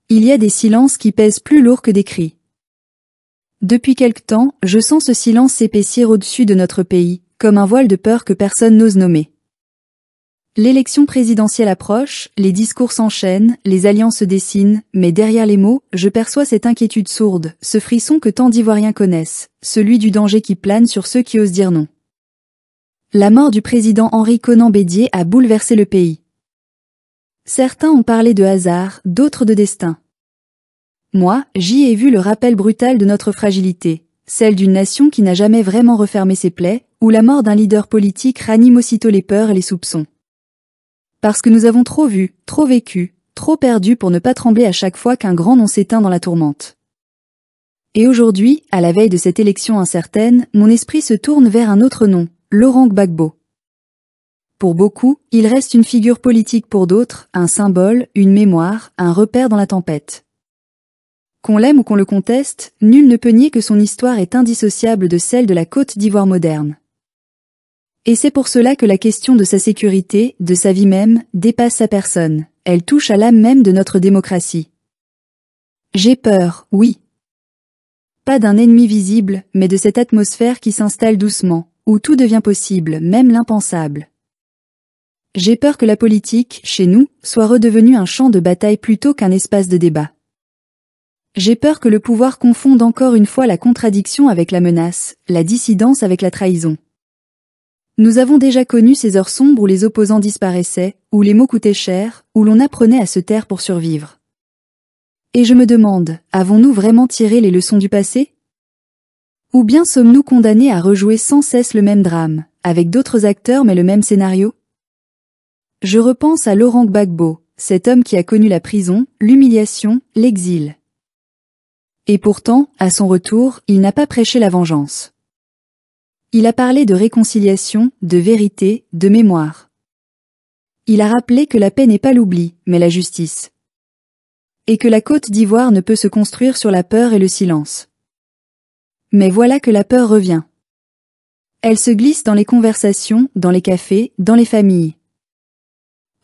Il y a des silences qui pèsent plus lourd que des cris. Depuis quelque temps, je sens ce silence s'épaissir au-dessus de notre pays, comme un voile de peur que personne n'ose nommer. L'élection présidentielle approche, les discours s'enchaînent, les alliances se dessinent, mais derrière les mots, je perçois cette inquiétude sourde, ce frisson que tant d'Ivoiriens connaissent, celui du danger qui plane sur ceux qui osent dire non. La mort du président Henri Konan Bédié a bouleversé le pays. Certains ont parlé de hasard, d'autres de destin. Moi, j'y ai vu le rappel brutal de notre fragilité, celle d'une nation qui n'a jamais vraiment refermé ses plaies, où la mort d'un leader politique ranime aussitôt les peurs et les soupçons. Parce que nous avons trop vu, trop vécu, trop perdu pour ne pas trembler à chaque fois qu'un grand nom s'éteint dans la tourmente. Et aujourd'hui, à la veille de cette élection incertaine, mon esprit se tourne vers un autre nom, Laurent Gbagbo. Pour beaucoup, il reste une figure politique, pour d'autres, un symbole, une mémoire, un repère dans la tempête. Qu'on l'aime ou qu'on le conteste, nul ne peut nier que son histoire est indissociable de celle de la Côte d'Ivoire moderne. Et c'est pour cela que la question de sa sécurité, de sa vie même, dépasse sa personne. Elle touche à l'âme même de notre démocratie. J'ai peur, oui. Pas d'un ennemi visible, mais de cette atmosphère qui s'installe doucement, où tout devient possible, même l'impensable. J'ai peur que la politique, chez nous, soit redevenue un champ de bataille plutôt qu'un espace de débat. J'ai peur que le pouvoir confonde encore une fois la contradiction avec la menace, la dissidence avec la trahison. Nous avons déjà connu ces heures sombres où les opposants disparaissaient, où les mots coûtaient cher, où l'on apprenait à se taire pour survivre. Et je me demande, avons-nous vraiment tiré les leçons du passé? Ou bien sommes-nous condamnés à rejouer sans cesse le même drame, avec d'autres acteurs mais le même scénario? Je repense à Laurent Gbagbo, cet homme qui a connu la prison, l'humiliation, l'exil. Et pourtant, à son retour, il n'a pas prêché la vengeance. Il a parlé de réconciliation, de vérité, de mémoire. Il a rappelé que la paix n'est pas l'oubli, mais la justice. Et que la Côte d'Ivoire ne peut se construire sur la peur et le silence. Mais voilà que la peur revient. Elle se glisse dans les conversations, dans les cafés, dans les familles.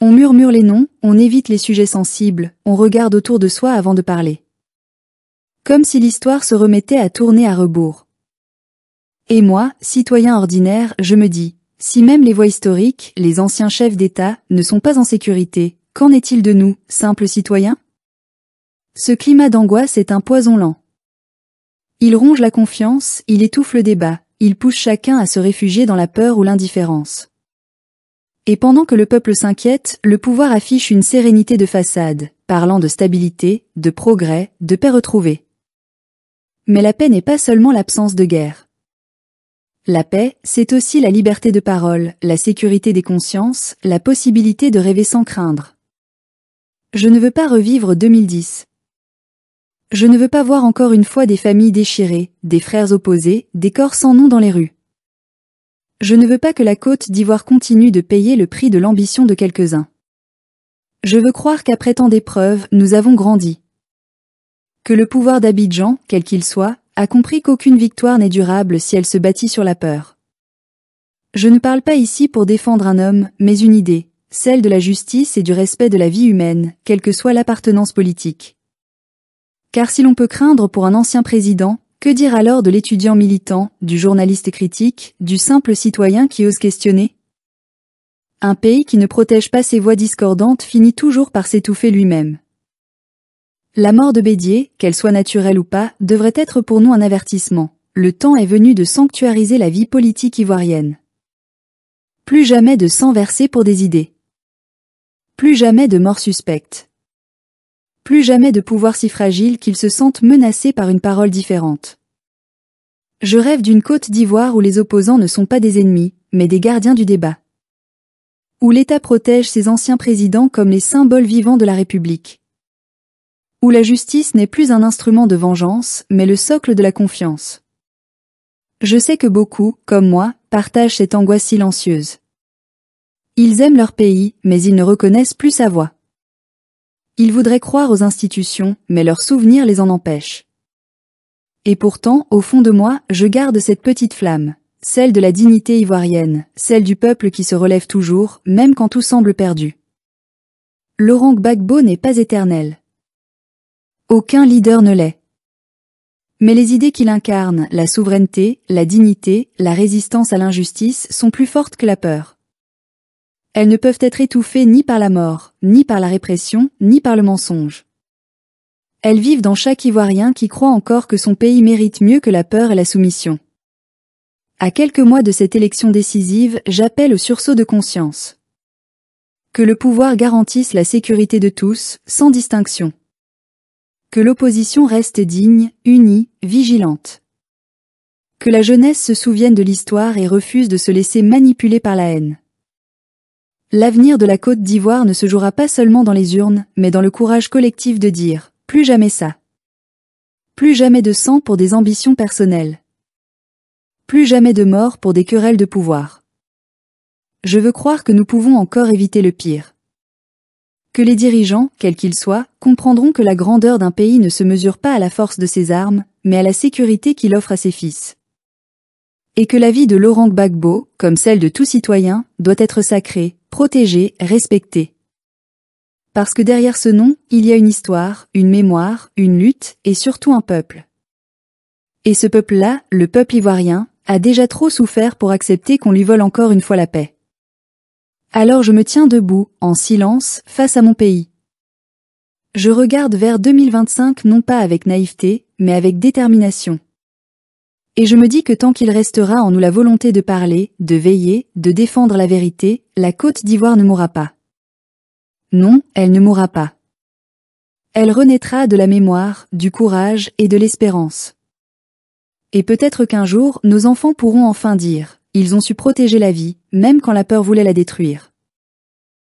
On murmure les noms, on évite les sujets sensibles, on regarde autour de soi avant de parler. Comme si l'histoire se remettait à tourner à rebours. Et moi, citoyen ordinaire, je me dis, si même les voix historiques, les anciens chefs d'État, ne sont pas en sécurité, qu'en est-il de nous, simples citoyens? Ce climat d'angoisse est un poison lent. Il ronge la confiance, il étouffe le débat, il pousse chacun à se réfugier dans la peur ou l'indifférence. Et pendant que le peuple s'inquiète, le pouvoir affiche une sérénité de façade, parlant de stabilité, de progrès, de paix retrouvée. Mais la paix n'est pas seulement l'absence de guerre. La paix, c'est aussi la liberté de parole, la sécurité des consciences, la possibilité de rêver sans craindre. Je ne veux pas revivre 2010. Je ne veux pas voir encore une fois des familles déchirées, des frères opposés, des corps sans nom dans les rues. Je ne veux pas que la Côte d'Ivoire continue de payer le prix de l'ambition de quelques-uns. Je veux croire qu'après tant d'épreuves, nous avons grandi. Que le pouvoir d'Abidjan, quel qu'il soit, a compris qu'aucune victoire n'est durable si elle se bâtit sur la peur. Je ne parle pas ici pour défendre un homme, mais une idée, celle de la justice et du respect de la vie humaine, quelle que soit l'appartenance politique. Car si l'on peut craindre pour un ancien président, que dire alors de l'étudiant militant, du journaliste critique, du simple citoyen qui ose questionner? Un pays qui ne protège pas ses voix discordantes finit toujours par s'étouffer lui-même. La mort de Bédié, qu'elle soit naturelle ou pas, devrait être pour nous un avertissement. Le temps est venu de sanctuariser la vie politique ivoirienne. Plus jamais de sang versé pour des idées. Plus jamais de morts suspectes. Plus jamais de pouvoirs si fragiles qu'ils se sentent menacés par une parole différente. Je rêve d'une Côte d'Ivoire où les opposants ne sont pas des ennemis, mais des gardiens du débat. Où l'État protège ses anciens présidents comme les symboles vivants de la République. Où la justice n'est plus un instrument de vengeance, mais le socle de la confiance. Je sais que beaucoup, comme moi, partagent cette angoisse silencieuse. Ils aiment leur pays, mais ils ne reconnaissent plus sa voix. Ils voudraient croire aux institutions, mais leurs souvenirs les en empêchent. Et pourtant, au fond de moi, je garde cette petite flamme, celle de la dignité ivoirienne, celle du peuple qui se relève toujours, même quand tout semble perdu. Laurent Gbagbo n'est pas éternel. Aucun leader ne l'est. Mais les idées qu'il incarne, la souveraineté, la dignité, la résistance à l'injustice, sont plus fortes que la peur. Elles ne peuvent être étouffées ni par la mort, ni par la répression, ni par le mensonge. Elles vivent dans chaque Ivoirien qui croit encore que son pays mérite mieux que la peur et la soumission. À quelques mois de cette élection décisive, j'appelle au sursaut de conscience. Que le pouvoir garantisse la sécurité de tous, sans distinction. Que l'opposition reste digne, unie, vigilante. Que la jeunesse se souvienne de l'histoire et refuse de se laisser manipuler par la haine. L'avenir de la Côte d'Ivoire ne se jouera pas seulement dans les urnes, mais dans le courage collectif de dire « plus jamais ça ». Plus jamais de sang pour des ambitions personnelles. Plus jamais de mort pour des querelles de pouvoir. Je veux croire que nous pouvons encore éviter le pire. Que les dirigeants, quels qu'ils soient, comprendront que la grandeur d'un pays ne se mesure pas à la force de ses armes, mais à la sécurité qu'il offre à ses fils. Et que la vie de Laurent Gbagbo, comme celle de tout citoyen, doit être sacrée, protégée, respectée. Parce que derrière ce nom, il y a une histoire, une mémoire, une lutte, et surtout un peuple. Et ce peuple-là, le peuple ivoirien, a déjà trop souffert pour accepter qu'on lui vole encore une fois la paix. Alors je me tiens debout, en silence, face à mon pays. Je regarde vers 2025 non pas avec naïveté, mais avec détermination. Et je me dis que tant qu'il restera en nous la volonté de parler, de veiller, de défendre la vérité, la Côte d'Ivoire ne mourra pas. Non, elle ne mourra pas. Elle renaîtra de la mémoire, du courage et de l'espérance. Et peut-être qu'un jour, nos enfants pourront enfin dire, ils ont su protéger la vie, même quand la peur voulait la détruire.